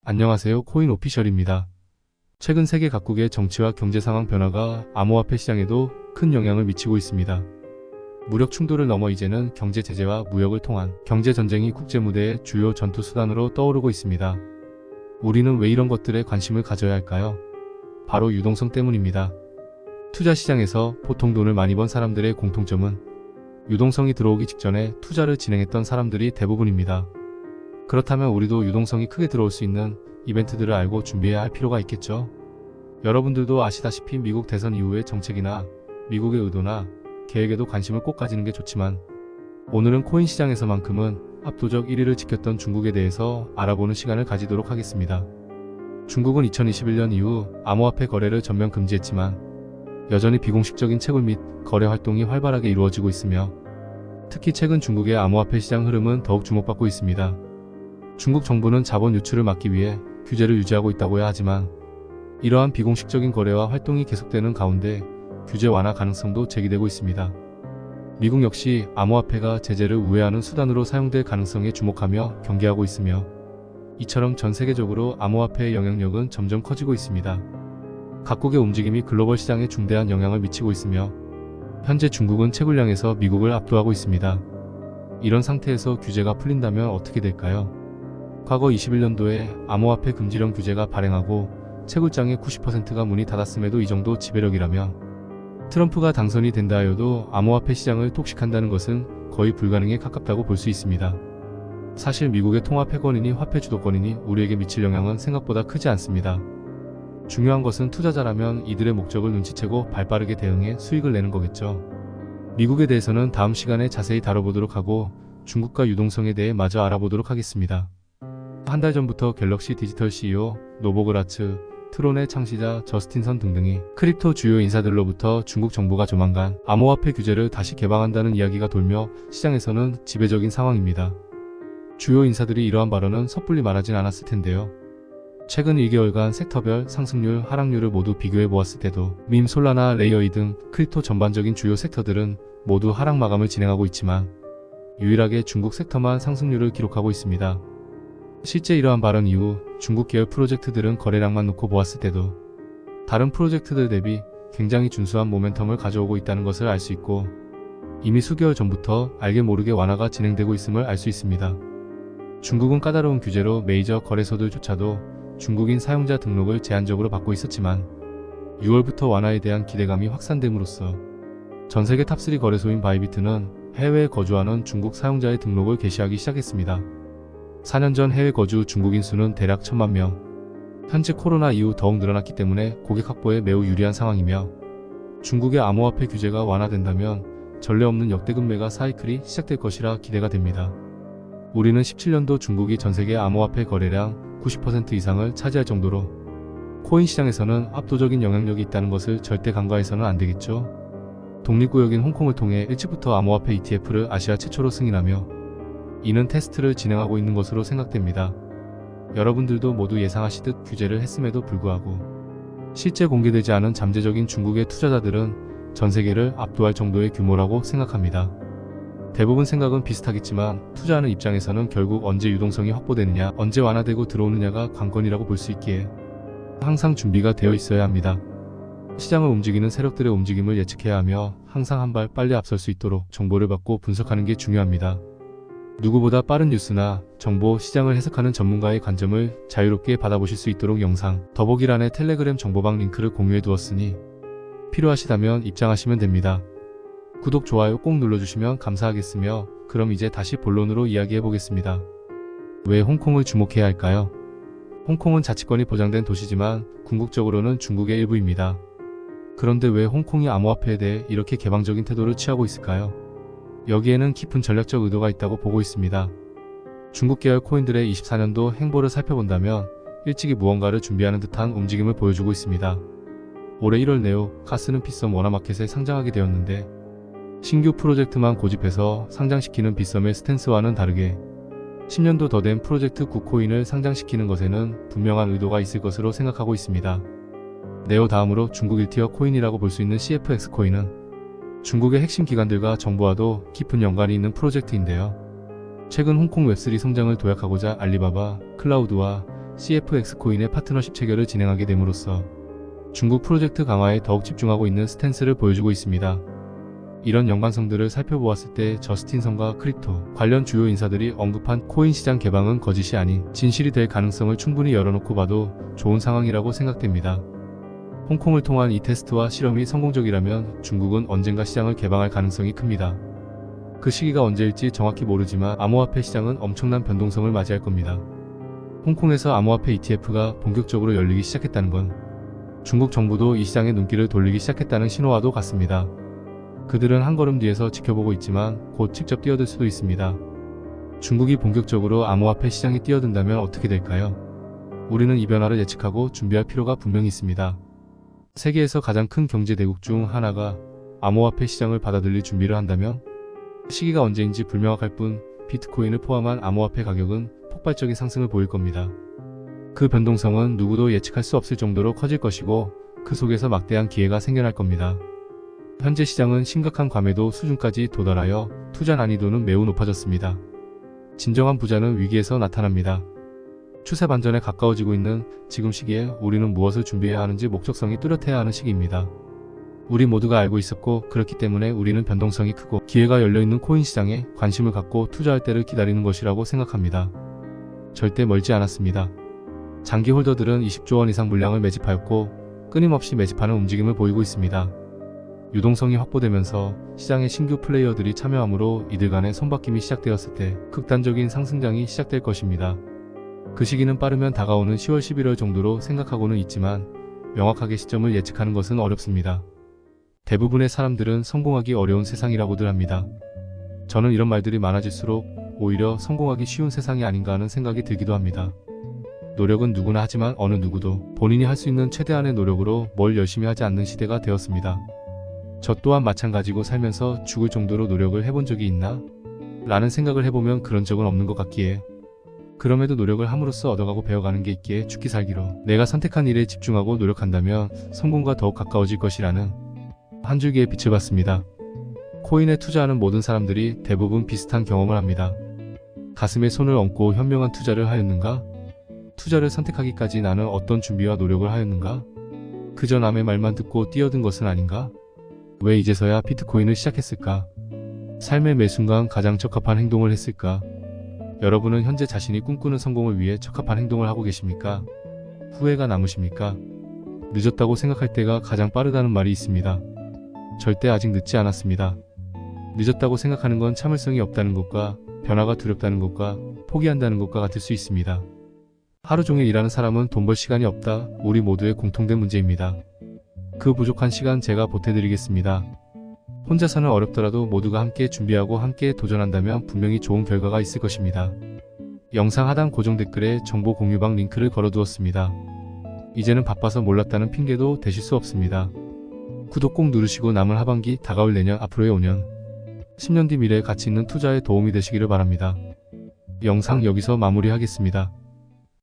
안녕하세요. 코인 오피셜입니다. 최근 세계 각국의 정치와 경제 상황 변화가 암호화폐 시장에도 큰 영향을 미치고 있습니다. 무력 충돌을 넘어 이제는 경제 제재와 무역을 통한 경제 전쟁이 국제 무대의 주요 전투 수단으로 떠오르고 있습니다. 우리는 왜 이런 것들에 관심을 가져야 할까요? 바로 유동성 때문입니다. 투자 시장에서 보통 돈을 많이 번 사람들의 공통점은 유동성이 들어오기 직전에 투자를 진행했던 사람들이 대부분입니다. 그렇다면 우리도 유동성이 크게 들어올 수 있는 이벤트들을 알고 준비해야 할 필요가 있겠죠. 여러분들도 아시다시피 미국 대선 이후의 정책이나 미국의 의도나 계획에도 관심을 꼭 가지는 게 좋지만, 오늘은 코인 시장에서만큼은 압도적 1위를 지켰던 중국에 대해서 알아보는 시간을 가지도록 하겠습니다. 중국은 2021년 이후 암호화폐 거래를 전면 금지했지만 여전히 비공식적인 채굴 및 거래 활동이 활발하게 이루어지고 있으며, 특히 최근 중국의 암호화폐 시장 흐름은 더욱 주목받고 있습니다. 중국 정부는 자본 유출을 막기 위해 규제를 유지하고 있다고 해야 하지만, 이러한 비공식적인 거래와 활동이 계속되는 가운데 규제 완화 가능성도 제기되고 있습니다. 미국 역시 암호화폐가 제재를 우회하는 수단으로 사용될 가능성에 주목하며 경계하고 있으며, 이처럼 전 세계적으로 암호화폐의 영향력은 점점 커지고 있습니다. 각국의 움직임이 글로벌 시장에 중대한 영향을 미치고 있으며, 현재 중국은 채굴량에서 미국을 압도하고 있습니다. 이런 상태에서 규제가 풀린다면 어떻게 될까요? 과거 21년도에 암호화폐 금지령 규제가 발행하고 채굴장의 90%가 문이 닫았음에도 이 정도 지배력이라며, 트럼프가 당선이 된다 하여도 암호화폐 시장을 독식한다는 것은 거의 불가능에 가깝다고 볼 수 있습니다. 사실 미국의 통화패권이니 화폐 주도권이니 우리에게 미칠 영향은 생각보다 크지 않습니다. 중요한 것은 투자자라면 이들의 목적을 눈치채고 발빠르게 대응해 수익을 내는 거겠죠. 미국에 대해서는 다음 시간에 자세히 다뤄보도록 하고, 중국과 유동성에 대해 마저 알아보도록 하겠습니다. 한 달 전부터 갤럭시 디지털 CEO, 노보그라츠, 트론의 창시자 저스틴 선 등등이 크립토 주요 인사들로부터 중국 정부가 조만간 암호화폐 규제를 다시 개방한다는 이야기가 돌며 시장에서는 지배적인 상황입니다. 주요 인사들이 이러한 발언은 섣불리 말하진 않았을 텐데요. 최근 1개월간 섹터별 상승률, 하락률을 모두 비교해 보았을 때도 밈, 솔라나, 레이어이 등 크립토 전반적인 주요 섹터들은 모두 하락 마감을 진행하고 있지만, 유일하게 중국 섹터만 상승률을 기록하고 있습니다. 실제 이러한 발언 이후 중국 계열 프로젝트들은 거래량만 놓고 보았을 때도 다른 프로젝트들 대비 굉장히 준수한 모멘텀을 가져오고 있다는 것을 알 수 있고, 이미 수개월 전부터 알게 모르게 완화가 진행되고 있음을 알 수 있습니다. 중국은 까다로운 규제로 메이저 거래소들조차도 중국인 사용자 등록을 제한적으로 받고 있었지만, 6월부터 완화에 대한 기대감이 확산됨으로써 전세계 탑3 거래소인 바이비트는 해외에 거주하는 중국 사용자의 등록을 개시하기 시작했습니다. 4년 전 해외 거주 중국인 수는 대략 1000만 명. 현재 코로나 이후 더욱 늘어났기 때문에 고객 확보에 매우 유리한 상황이며, 중국의 암호화폐 규제가 완화된다면 전례 없는 역대 급매가 사이클이 시작될 것이라 기대가 됩니다. 우리는 17년도 중국이 전세계 암호화폐 거래량 90% 이상을 차지할 정도로 코인 시장에서는 압도적인 영향력이 있다는 것을 절대 간과해서는 안 되겠죠. 독립구역인 홍콩을 통해 일찍부터 암호화폐 ETF를 아시아 최초로 승인하며, 이는 테스트를 진행하고 있는 것으로 생각됩니다. 여러분들도 모두 예상하시듯 규제를 했음에도 불구하고 실제 공개되지 않은 잠재적인 중국의 투자자들은 전 세계를 압도할 정도의 규모라고 생각합니다. 대부분 생각은 비슷하겠지만, 투자하는 입장에서는 결국 언제 유동성이 확보되느냐, 언제 완화되고 들어오느냐가 관건이라고 볼 수 있기에 항상 준비가 되어 있어야 합니다. 시장을 움직이는 세력들의 움직임을 예측해야 하며, 항상 한 발 빨리 앞설 수 있도록 정보를 받고 분석하는 게 중요합니다. 누구보다 빠른 뉴스나 정보, 시장을 해석하는 전문가의 관점을 자유롭게 받아보실 수 있도록 영상 더보기란에 텔레그램 정보방 링크를 공유해 두었으니 필요하시다면 입장하시면 됩니다. 구독, 좋아요 꼭 눌러주시면 감사하겠으며, 그럼 이제 다시 본론으로 이야기해 보겠습니다. 왜 홍콩을 주목해야 할까요? 홍콩은 자치권이 보장된 도시지만 궁극적으로는 중국의 일부입니다. 그런데 왜 홍콩이 암호화폐에 대해 이렇게 개방적인 태도를 취하고 있을까요? 여기에는 깊은 전략적 의도가 있다고 보고 있습니다. 중국 계열 코인들의 24년도 행보를 살펴본다면 일찍이 무언가를 준비하는 듯한 움직임을 보여주고 있습니다. 올해 1월 네오 가스는 빗썸 워너마켓에 상장하게 되었는데, 신규 프로젝트만 고집해서 상장시키는 빗썸의 스탠스와는 다르게 10년도 더 된 프로젝트 9코인을 상장시키는 것에는 분명한 의도가 있을 것으로 생각하고 있습니다. 네오 다음으로 중국 1티어 코인이라고 볼 수 있는 CFX 코인은 중국의 핵심 기관들과 정부와도 깊은 연관이 있는 프로젝트인데요. 최근 홍콩 웹3 성장을 도약하고자 알리바바, 클라우드와 CFX 코인의 파트너십 체결을 진행하게 됨으로써 중국 프로젝트 강화에 더욱 집중하고 있는 스탠스를 보여주고 있습니다. 이런 연관성들을 살펴보았을 때 저스틴 성과 크립토 관련 주요 인사들이 언급한 코인 시장 개방은 거짓이 아닌 진실이 될 가능성을 충분히 열어놓고 봐도 좋은 상황이라고 생각됩니다. 홍콩을 통한 이 테스트와 실험이 성공적이라면 중국은 언젠가 시장을 개방할 가능성이 큽니다. 그 시기가 언제일지 정확히 모르지만 암호화폐 시장은 엄청난 변동성을 맞이할 겁니다. 홍콩에서 암호화폐 ETF가 본격적으로 열리기 시작했다는 건 중국 정부도 이 시장에 눈길을 돌리기 시작했다는 신호와도 같습니다. 그들은 한 걸음 뒤에서 지켜보고 있지만 곧 직접 뛰어들 수도 있습니다. 중국이 본격적으로 암호화폐 시장에 뛰어든다면 어떻게 될까요? 우리는 이 변화를 예측하고 준비할 필요가 분명히 있습니다. 세계에서 가장 큰 경제 대국 중 하나가 암호화폐 시장을 받아들일 준비를 한다면 시기가 언제인지 불명확할 뿐 비트코인을 포함한 암호화폐 가격은 폭발적인 상승을 보일 겁니다. 그 변동성은 누구도 예측할 수 없을 정도로 커질 것이고 그 속에서 막대한 기회가 생겨날 겁니다. 현재 시장은 심각한 과매도 수준까지 도달하여 투자 난이도는 매우 높아졌습니다. 진정한 부자는 위기에서 나타납니다. 추세 반전에 가까워지고 있는 지금 시기에 우리는 무엇을 준비해야 하는지 목적성이 뚜렷해야 하는 시기입니다. 우리 모두가 알고 있었고 그렇기 때문에 우리는 변동성이 크고 기회가 열려있는 코인 시장에 관심을 갖고 투자할 때를 기다리는 것이라고 생각합니다. 절대 멀지 않았습니다. 장기 홀더들은 20조 원 이상 물량을 매집하였고 끊임없이 매집하는 움직임을 보이고 있습니다. 유동성이 확보되면서 시장에 신규 플레이어들이 참여하므로 이들 간의 손바뀜이 시작되었을 때 극단적인 상승장이 시작될 것입니다. 그 시기는 빠르면 다가오는 10월 11월 정도로 생각하고는 있지만 명확하게 시점을 예측하는 것은 어렵습니다. 대부분의 사람들은 성공하기 어려운 세상이라고들 합니다. 저는 이런 말들이 많아질수록 오히려 성공하기 쉬운 세상이 아닌가 하는 생각이 들기도 합니다. 노력은 누구나 하지만 어느 누구도 본인이 할 수 있는 최대한의 노력으로 뭘 열심히 하지 않는 시대가 되었습니다. 저 또한 마찬가지고 살면서 죽을 정도로 노력을 해본 적이 있나? 라는 생각을 해보면 그런 적은 없는 것 같기에 그럼에도 노력을 함으로써 얻어가고 배워가는 게 있기에 죽기 살기로 내가 선택한 일에 집중하고 노력한다면 성공과 더욱 가까워질 것이라는 한 줄기의 빛을 봤습니다. 코인에 투자하는 모든 사람들이 대부분 비슷한 경험을 합니다. 가슴에 손을 얹고 현명한 투자를 하였는가? 투자를 선택하기까지 나는 어떤 준비와 노력을 하였는가? 그저 남의 말만 듣고 뛰어든 것은 아닌가? 왜 이제서야 비트코인을 시작했을까? 삶의 매 순간 가장 적합한 행동을 했을까? 여러분은 현재 자신이 꿈꾸는 성공을 위해 적합한 행동을 하고 계십니까? 후회가 남으십니까? 늦었다고 생각할 때가 가장 빠르다는 말이 있습니다. 절대 아직 늦지 않았습니다. 늦었다고 생각하는 건 참을성이 없다는 것과 변화가 두렵다는 것과 포기한다는 것과 같을 수 있습니다. 하루 종일 일하는 사람은 돈 벌 시간이 없다. 우리 모두의 공통된 문제입니다. 그 부족한 시간 제가 보태드리겠습니다. 혼자서는 어렵더라도 모두가 함께 준비하고 함께 도전한다면 분명히 좋은 결과가 있을 것입니다. 영상 하단 고정 댓글에 정보 공유방 링크를 걸어두었습니다. 이제는 바빠서 몰랐다는 핑계도 대실 수 없습니다. 구독 꼭 누르시고 남은 하반기, 다가올 내년, 앞으로의 5년, 10년 뒤 미래에 가치 있는 투자에 도움이 되시기를 바랍니다. 영상 여기서 마무리하겠습니다.